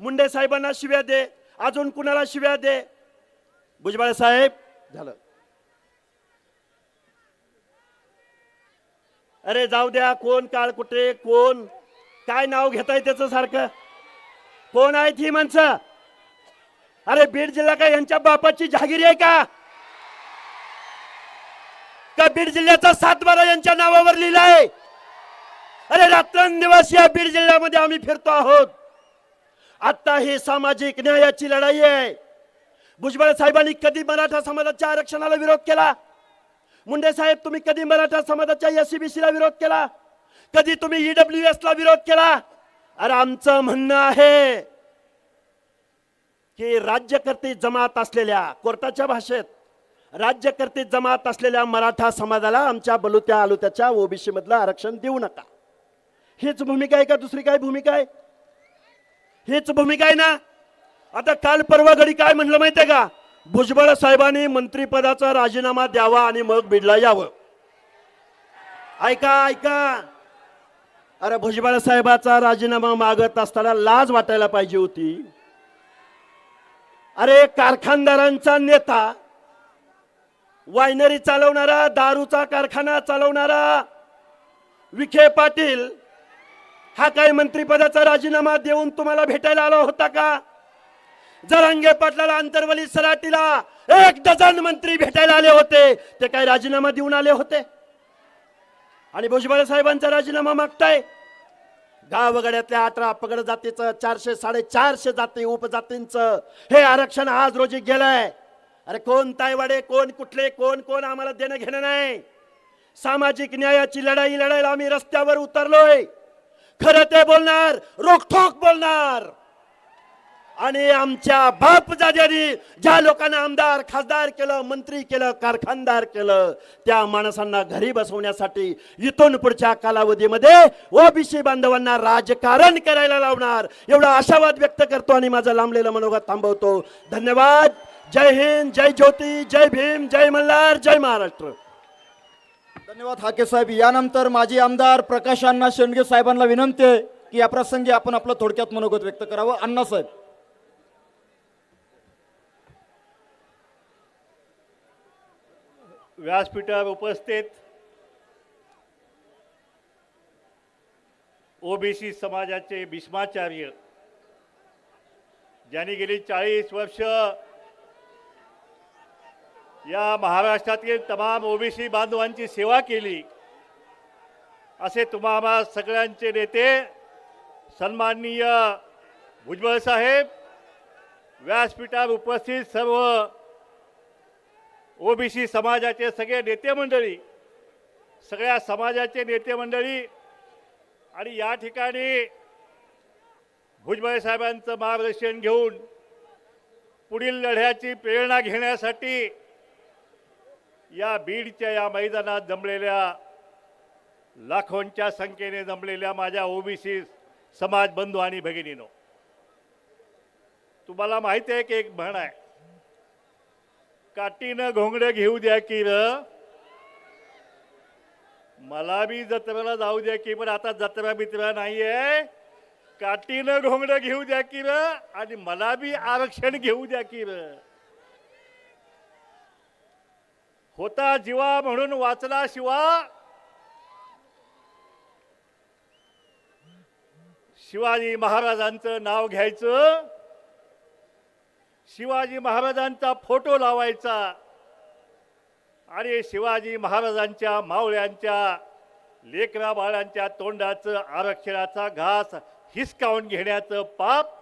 मुंडे साहेबांना शिव्या दे, अजून कुणाला शिव्या दे. भुजबळ साहेब झालं. अरे जाऊ द्या, कोण काळ कुठे, कोण काय नाव घेताय त्याचं सारखं, कोण आहेत ही माणसं? अरे बीड जिल्हा काय यांच्या बापाची जहागिरी आहे का? का बीड जिल्ह्याचा 7/12 यांच्या नावावर लिहिलाय? अरे रात्रंदिवस या बीड जिल्ह्यामध्ये आम्ही फिरतो आहोत. आता ही सामाजिक न्यायाची लढाई आहे. भुजबळ साहेबांनी कधी मराठा समाजाच्या आरक्षणाला विरोध केला? मुंडे साहेब तुम्ही कधी मराठा समाजाच्या एससीबीसीला विरोध केला? कधी तुम्ही ईडब्ल्यूएस ला विरोध केला? अरे आमचं म्हणणं आहे की राज्यकर्ते जमात असलेल्या, कोर्टाच्या भाषेत राज्यकर्ते जमात असलेल्या मराठा समाजाला आमच्या बलुत्या आलुत्याच्या ओबीसी मधलं आरक्षण देऊ नका. हीच भूमिका आहे का दुसरी काय भूमिका आहे? हीच भूमिका आहे ना. आता काल परवा घडी काय म्हणलं माहितीये का? भुजबळ साहेबांनी मंत्रिपदाचा राजीनामा द्यावा आणि मग बीडला यावं. ऐका ऐका, अरे भुजबळ साहेबाचा राजीनामा मागत असताना लाज वाटायला पाहिजे होती. अरे कारखानदारांचा नेता, वायनरी चालवणारा, दारूचा कारखाना चालवणारा विखे पाटील हा काय मंत्रिपदाचा राजीनामा देऊन तुम्हाला भेटायला आला होता का? जरांगे पाटलाला, अंतरवली सराटीला 1 डझन मंत्री भेटायला आले होते. ते काय राजीनामा देऊन आले होते? आणि भुजबळ साहेबांचा राजीनामा मागताय. गावगड्यातल्या 18 अपगड जातीचं, 400 450 जाती उपजातींचं हे आरक्षण आज रोजी गेलंय. अरे कोण तायवाडे, कोण कुठले, कोण कोण आम्हाला देणं घेणं नाही. सामाजिक न्यायाची लढाई लढायला आम्ही रस्त्यावर उतरलोय. खरं ते बोलणार, रोखठोक बोलणार. आणि आमच्या बापजाद्यांनी ज्या लोकांना आमदार खासदार केलं, मंत्री केलं, कारखानदार केलं, त्या माणसांना घरी बसवण्यासाठी इथून पुढच्या कालावधीमध्ये ओबीसी बांधवांना राजकारण करायला लावणार, एवढा आशावाद व्यक्त करतो आणि माझं लांबलेलं मनोगत थांबवतो. धन्यवाद. जय हिंद, जय ज्योती, जय भीम, जय मल्हार, जय महाराष्ट्र. धन्यवाद हाके साहेब. यानंतर माजी आमदार प्रकाश अण्णा शेंडगे साहेबांना विनंती आहे की या प्रसंगी आपण आपलं थोडक्यात मनोगत व्यक्त करावं. अण्णा साहेब. व्यासपीठावर उपस्थित ओबीसी समाजाचे भीष्माचार्य, ज्यांनी गेली 40 वर्ष या महाराष्ट्रातील तमाम ओबीसी बांधवांची सेवा केली, असे तुम्हाला सगळ्यांचे नेते सन्माननीय भुजबळ साहेब, व्यासपीठावर उपस्थित सर्व ओबीसी समाजाचे सगळे नेते मंडळी, सगळ्या समाजाचे नेते मंडळी आणि या ठिकाणी भुजबळ साहेबांचं मार्गदर्शन घेऊन पुढील लढ्याची प्रेरणा घेण्यासाठी या बीडच्या या मैदानात जमलेल्या लाखोंच्या संख्येने जमलेल्या माझ्या ओबीसी समाज बंधू आणि भगिनींनो, तुम्हाला माहिती आहे की एक म्हण आहे, काठीनं घोंगडं घेऊ द्या की र, मला बी जत्रेला जाऊ द्या की, पण आता जत्रा बित्रा नाहीये. काठीनं घोंगडं घेऊ द्या की र आणि मला बी आरक्षण घेऊ द्या की र. होता जीवा म्हणून वाचला शिवा, शिवाजी महाराजांचं नाव घ्यायचं, शिवाजी महाराजांचा फोटो लावायचा आणि शिवाजी महाराजांच्या मावळ्यांच्या लेकरा बाळांच्या तोंडाचं आरक्षणाचा घास हिसकावून घेण्याचं पाप